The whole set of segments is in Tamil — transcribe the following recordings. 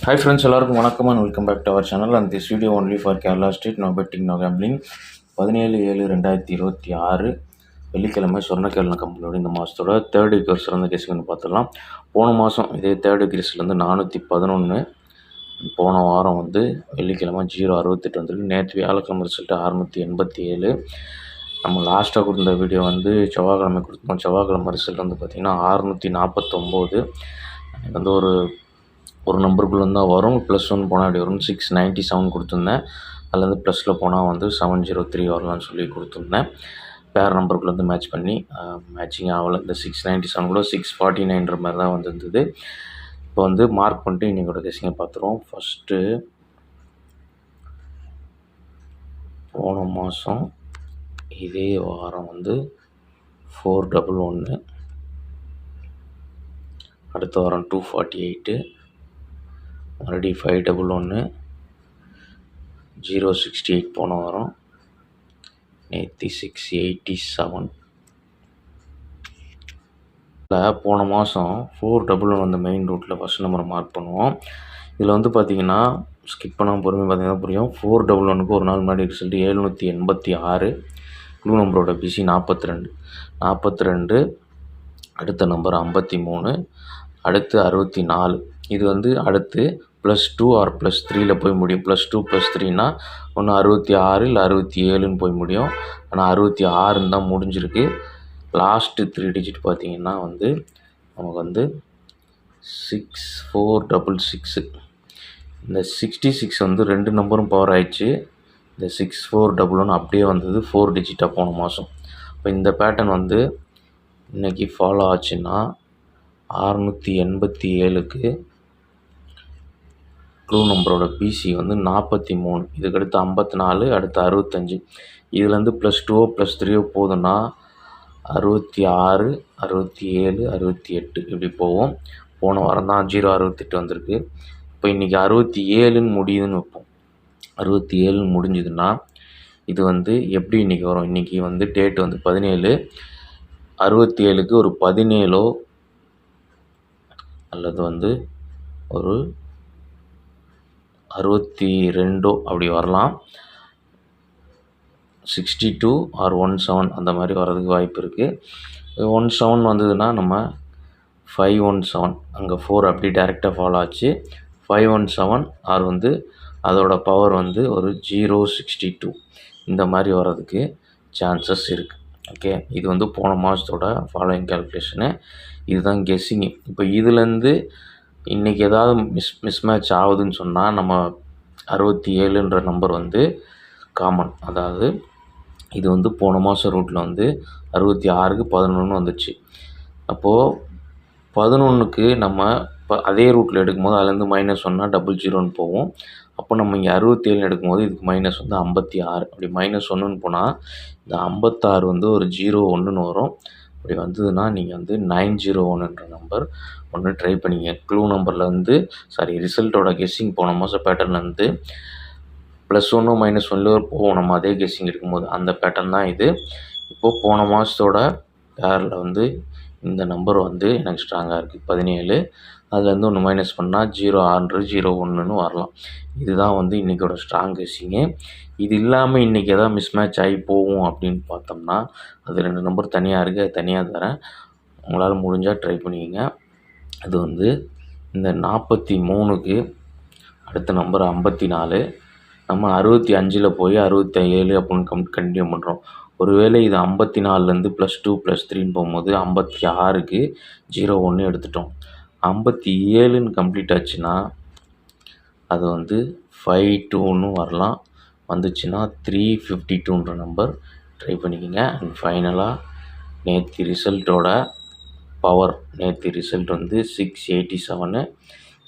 Hi friends, எல்லாருக்கும் வணக்கம் and welcome back to our channel and this video only for Kerala State, no betting, no gambling. 17/7/2026 வெள்ளிக்கிழமை சொர்ணக்கேரளா கம்பெனியோட இந்த மாதத்தோட தேர்ட் வீக் சிறந்த கேஸுன்னு பார்த்துடலாம். போன மாதம் இதே தேர்ட் வீக்ஸ்லேருந்து 411, போன வாரம் வந்து வெள்ளிக்கிழமை 068 வந்திருக்கு. நேற்று வியாழக்கிழமை ரிசல்ட்டு 687. நம்ம லாஸ்ட்டாக கொடுத்த வீடியோ வந்து செவ்வாய்க்கிழமை கொடுத்தோம். செவ்வாய்க்கிழமை ரிசல்ட் வந்து பார்த்திங்கன்னா 649. வந்து ஒரு நம்பருக்குள்ளே தான் வரும். +1 போனால் அப்படி வரும். 697 கொடுத்துருந்தேன். அதில் வந்து ப்ளஸில் போனால் வந்து 703 வரலான்னு சொல்லி கொடுத்துருந்தேன். பேர் நம்பருக்குள்ளேருந்து மேட்ச் பண்ணி மேட்சிங் ஆகலை. இந்த 697 கூட 649 மாதிரி தான் வந்துருந்தது. இப்போ வந்து மார்க் பண்ணிட்டு இன்றைக்கோட கெஸிங்கை பார்த்துருவோம். ஃபஸ்ட்டு போன மாதம் இதே வாரம் வந்து 411, அடுத்த வாரம் 248, மறுபடியும் 511, 068 போன வாரம், நேற்று 687. போன மாதம் 411 வந்த மெயின் ரூட்டில் ஃபஸ்ட் நம்பரை மார்க் பண்ணுவோம். இதில் வந்து பார்த்திங்கன்னா ஸ்கிப் பண்ணாமல் பொறுமையாக பார்த்திங்கன்னா புரியும். 411க்கு ஒரு நாள் முன்னாடி ரிசல்ட்டு 786. க்ளூ நம்பரோட பிசி 42, அடுத்த நம்பர் 53, அடுத்து 64. இது வந்து அடுத்து +2 ஆர் +3 போய் முடியும். +2 +3னா ஒன்று 66 இல்லை 67ன்னு போய் முடியும். ஆனால் 66ன்னு தான் முடிஞ்சிருக்கு. லாஸ்ட்டு 3 டிஜிட் பார்த்திங்கன்னா வந்து நமக்கு வந்து 6466. இந்த 66 வந்து 2 நம்பரும் பவர் ஆயிடுச்சு. இந்த 6411 அப்படியே வந்தது 4 டிஜிட்டாக போன மாதம். இப்போ இந்த பேட்டர்ன் வந்து இன்றைக்கி ஃபாலோ ஆச்சுன்னா 687க்கு க்ளூ நம்பரோட பிசி வந்து 43, இதுக்கடுத்து 54, அடுத்து 65. இதுலேருந்து +2 +3 போதுன்னா 66, 67, 68 இப்படி போவோம். போன வாரம் தான் 068 வந்திருக்கு. இப்போ இன்றைக்கி 67ன்னு முடியுதுன்னு வைப்போம். 67ன்னு முடிஞ்சுதுன்னா இது வந்து எப்படி இன்றைக்கி வரும்? இன்றைக்கி வந்து டேட் வந்து 17. 67க்கு ஒரு 17 அல்லது வந்து ஒரு 62 அப்படி வரலாம். 62 ஆர் 17 அந்த மாதிரி வர்றதுக்கு வாய்ப்பு இருக்குது. 17 வந்ததுன்னா நம்ம 517, அங்கே 4 அப்படி டைரெக்டாக ஃபாலோ ஆச்சு. 517 ஆர் வந்து அதோட பவர் வந்து ஒரு 062 இந்த மாதிரி வர்றதுக்கு சான்சஸ் இருக்குது. ஓகே, இது வந்து போன மாதத்தோட ஃபாலோயிங் கேல்குலேஷனு. இதுதான் கெஸ்ஸிங்கு. இப்போ இதுலேருந்து இன்றைக்கி ஏதாவது மிஸ்மேட்ச் ஆகுதுன்னு சொன்னால் நம்ம 67ன்ற நம்பர் வந்து காமன். அதாவது இது வந்து போன மாதம் ரூட்டில் வந்து 66க்கு 11 வந்துச்சு. அப்போது 11க்கு நம்ம இப்போ அதே ரூட்டில் எடுக்கும்போது அதுலேருந்து -1னா 00ன்னு போகும். அப்போ நம்ம இங்கே 67 எடுக்கும்போது இதுக்கு மைனஸ் வந்து 56. அப்படி -1ன்னு போனால் இந்த 56 வந்து ஒரு 01ன்னு வரும். அப்படி வந்ததுன்னா நீங்கள் வந்து 901ன்ற நம்பர் ஒன்று ட்ரை பண்ணிங்க. க்ளூ நம்பரில் வந்து ரிசல்ட்டோட கெஸ்ஸிங் போன மாதம் பேட்டர்ன்லேருந்து +1 -1 போவோம். நம்ம அதே கெஸ்ஸிங் எடுக்கும்போது அந்த பேட்டர்ன் தான் இது. இப்போது போன மாதத்தோட பேரில் வந்து இந்த நம்பர் வந்து எனக்கு ஸ்ட்ராங்காக இருக்குது 17. அதுலேருந்து ஒன்று மைனஸ் பண்ணால் 06, 01ன்னு வரலாம். இதுதான் வந்து இன்றைக்கோட ஸ்ட்ராங் கெஸ்ஸிங்கு. இது இல்லாமல் இன்றைக்கி எதாவது மிஸ்மேட்ச் ஆகி போகும் அப்படின்னு பார்த்தோம்னா அது 2 நம்பர் தனியாக இருக்குது. அது தனியாக தரேன், உங்களால் முடிஞ்சால் ட்ரை பண்ணிக்கோங்க. அது வந்து இந்த 43க்கு அடுத்த நம்பர் 54. நம்ம 65ல் போய் 67 அப்படின்னு கண்டினியூ பண்ணுறோம். ஒருவேளை இது 54லேருந்து +2 +3ன்னு போகும்போது 56க்கு 01 எடுத்துட்டோம். 57ன்னு கம்ப்ளீட் ஆச்சுன்னா அது வந்து 52ன்னு வரலாம். வந்துச்சுன்னா 352ன்ற நம்பர் ட்ரை பண்ணிக்கோங்க. அண்ட் ஃபைனலாக நேற்று ரிசல்ட்டோட பவர், நேற்று ரிசல்ட் வந்து 687.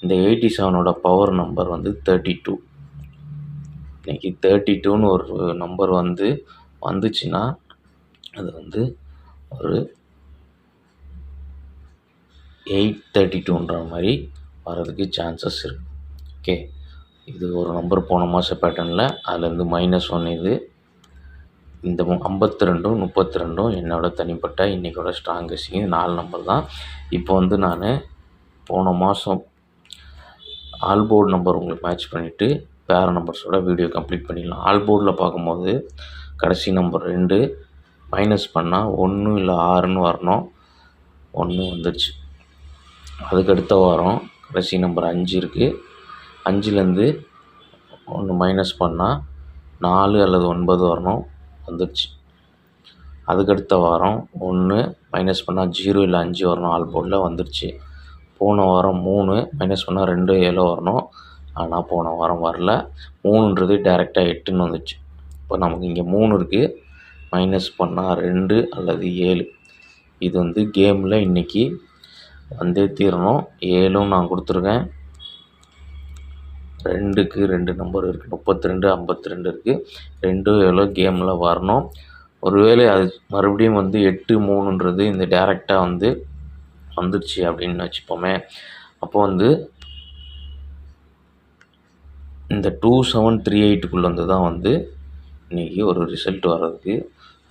இந்த 87ஓட பவர் நம்பர் வந்து 32. இன்றைக்கி 32ன்னு ஒரு நம்பர் வந்துச்சுன்னா அது வந்து ஒரு 832ன்ற மாதிரி வர்றதுக்கு சான்சஸ் இருக்குது. ஓகே, இது ஒரு நம்பர் போன மாத பேட்டர்னில், அதுலேருந்து -1 இது. இந்த 52ம் 32ம் என்னோட தனிப்பட்ட இன்றைக்கோட ஸ்ட்ராங்கஸ்டிங் 4 நம்பர் தான். இப்போ வந்து நான் போன மாதம் ஆல் போர்டு நம்பர் உங்களுக்கு மேட்ச் பண்ணிவிட்டு பேர் நம்பர்ஸோட வீடியோ கம்ப்ளீட் பண்ணிடலாம். ஆல் போர்டில் பார்க்கும்போது கடைசி நம்பர் 2 மைனஸ் பண்ணால் 1 இல்லை 6ன்னு வரணும். 1 வந்துடுச்சு. அதுக்கு அடுத்த வாரம் கடைசி நம்பர் 5 இருக்குது. 5லேருந்து 1 மைனஸ் பண்ணால் 4 அல்லது 9 வரணும். வந்துடுச்சு. அதுக்கடுத்த வாரம் 1 மைனஸ் பண்ணால் 0 இல்லை 5 வரணும். ஆல் போர்டில் வந்துடுச்சு. போன வாரம் 3 மைனஸ் பண்ணால் 2 7 வரணும். ஆனால் போன வாரம் வரல. 3ன்றது டேரெக்டாக 8ன்னு வந்துச்சு. இப்போ நமக்கு இங்கே 3 இருக்குது. மைனஸ் பண்ணால் 2 அல்லது 7. இது வந்து கேமில் இன்றைக்கி வந்தே தீரணும். 7ம் நான் கொடுத்துருக்கேன். 2க்கு 2 நம்பர் இருக்குது. 32 52 இருக்குது. 2 7 கேமில் வரணும். ஒருவேளை அது மறுபடியும் வந்து 8 3ன்றது இந்த டேரெக்டாக வந்து வந்துடுச்சு அப்படின்னு வச்சுப்போமே. அப்போ வந்து இந்த 2738க்குள்ளே வந்து தான் வந்து இன்றைக்கி ஒரு ரிசல்ட் வர்றதுக்கு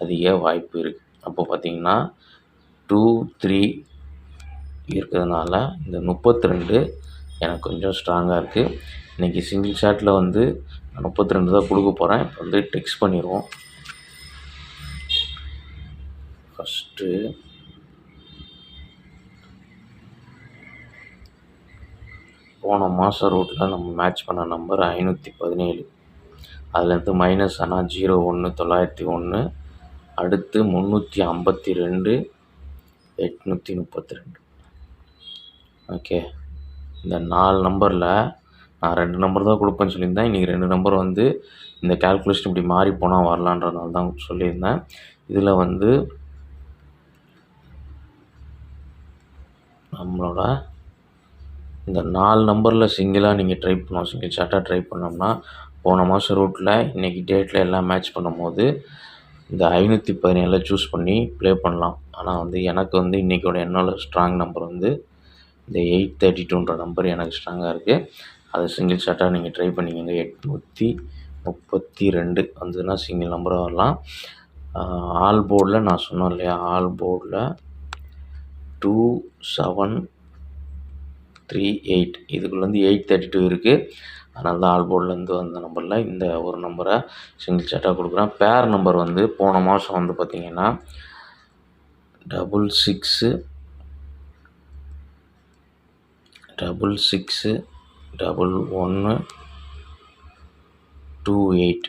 அதிக வாய்ப்பு இருக்குது. அப்போ பார்த்திங்கன்னா 2 3 இருக்கிறதுனால இந்த 32 எனக்கு கொஞ்சம் ஸ்ட்ராங்காக இருக்குது. இன்றைக்கி சிங்கிள் ஷாட்டில் வந்து 32 தான் கொடுக்க போகிறேன். இப்போ வந்து டெக்ஸ்ட் பண்ணிடுவோம். ஃபஸ்ட்டு போன மாதம் ரூட்டில் நம்ம மேட்ச் பண்ண நம்பர் 517. அதுலேருந்து மைனஸ் ஆனால் 0 1 901. அடுத்து 352 832. ஓகே, இந்த 4 நம்பரில் நான் 2 நம்பர் தான் கொடுப்பேன்னு சொல்லியிருந்தேன். இன்றைக்கி 2 நம்பர் வந்து இந்த கால்குலேஷன் இப்படி மாறி போனால் வரலான்றதுனால தான் சொல்லியிருந்தேன். இதில் வந்து நம்மளோட இந்த 4 நம்பரில் சிங்கிளாக நீங்கள் ட்ரை பண்ணோம், சிங்கிள் ஷார்ட்டாக ட்ரை பண்ணோம்னா போன மாதம் ரூட்டில் இன்றைக்கி டேட்டில் எல்லாம் மேட்ச் பண்ணும்போது இந்த 517 சூஸ் பண்ணி ப்ளே பண்ணலாம். ஆனால் வந்து எனக்கு வந்து இன்றைக்கோட என்னோட ஸ்ட்ராங் நம்பர் வந்து இந்த 832ன்ற நம்பர் எனக்கு ஸ்ட்ராங்காக இருக்குது. அதை சிங்கிள் ஷார்ட்டாக நீங்கள் ட்ரை பண்ணிக்கோங்க. 832 வந்ததுன்னா சிங்கிள் நம்பராக வரலாம். ஆல் போர்டில் நான் சொன்னேன் இல்லையா, ஆல் போர்டில் 2738 இதுக்குள்ளே வந்து 832 இருக்குது. அதனால தான் ஆல் போர்ட்லேருந்து வந்த நம்பரில் இந்த ஒரு நம்பரை சிங்கிள் ஷார்ட்டாக கொடுக்குறேன். பேர் நம்பர் வந்து போன மாதம் வந்து பார்த்திங்கன்னா 66 66 11 28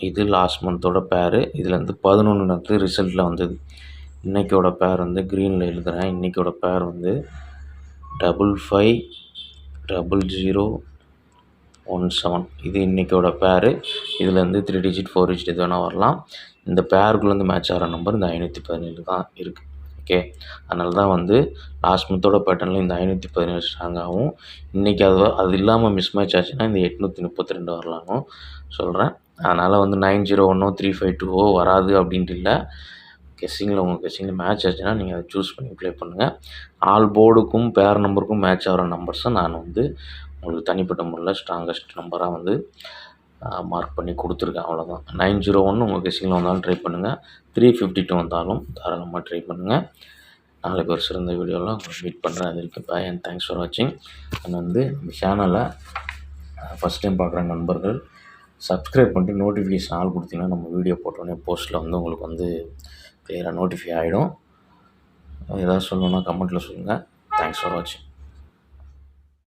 இது லாஸ்ட் மந்தோட பேரு. இதுலேருந்து 11 ரிசல்ட்டில் வந்தது. இன்றைக்கோட பேர் வந்து க்ரீனில் எழுதுகிறேன். இன்றைக்கோட பேர் வந்து 550017. இது இன்றைக்கோட பேரு. இதுலேருந்து 3 டிஜிட் 4 டிஜிட் எது வேணால் வரலாம். இந்த பேருக்குள்ளேருந்து மேட்ச் ஆகிற நம்பர் இந்த 517 தான் இருக்குது. ஓகே, அதனால தான் வந்து லாஸ்ட் மந்தோட பேட்டர்னில் இந்த 517 ஸ்ட்ராங்காகவும் இன்றைக்கி அது இல்லாமல் மிஸ் மேட்ச் ஆச்சுன்னா இந்த 832 வரலாம்னு சொல்கிறேன். அதனால் வந்து 9010 3520 வராது அப்படின்ட்டு இல்லை. கெஸ்ஸிங்கில் உங்கள் கெஸ்ஸிங்கில் மேட்ச் ஆச்சுன்னா நீங்கள் அதை சூஸ் பண்ணி ப்ளே பண்ணுங்கள். ஆல் போர்டுக்கும் பேர் நம்பருக்கும் மேட்ச் ஆகிற நம்பர்ஸை நான் வந்து உங்களுக்கு தனிப்பட்ட முறையில் ஸ்ட்ராங்கஸ்ட் நம்பராக வந்து மார்க் பண்ணி கொடுத்துருக்கேன். அவ்வளோதான். 901 உங்கள் கெஸ்ஸிங்கில் வந்தாலும் ட்ரை பண்ணுங்கள். 352 வந்தாலும் தாராளமாக ட்ரை பண்ணுங்கள். நாளைக்கு ஒரு சிறந்த வீடியோவில் உங்களை மீட் பண்ணுறேன். அது வரைக்கும் பாய் அண்ட் தேங்க்ஸ் ஃபார் வாட்சிங். அண்ட் வந்து இந்த சேனலை ஃபஸ்ட் டைம் பார்க்குற நண்பர்கள் சப்ஸ்கிரைப் பண்ணிட்டு நோட்டிஃபிகேஷன் ஆல் கொடுத்தீங்கன்னா நம்ம வீடியோ போட்டோன்னே போஸ்ட்டில் வந்து உங்களுக்கு வந்து கிளியராக நோட்டிஃபை ஆகிடும். ஏதாவது சொல்லணுன்னா கமெண்ட்டில் சொல்லுங்கள். தேங்க்ஸ் ஃபார் வாட்சிங்.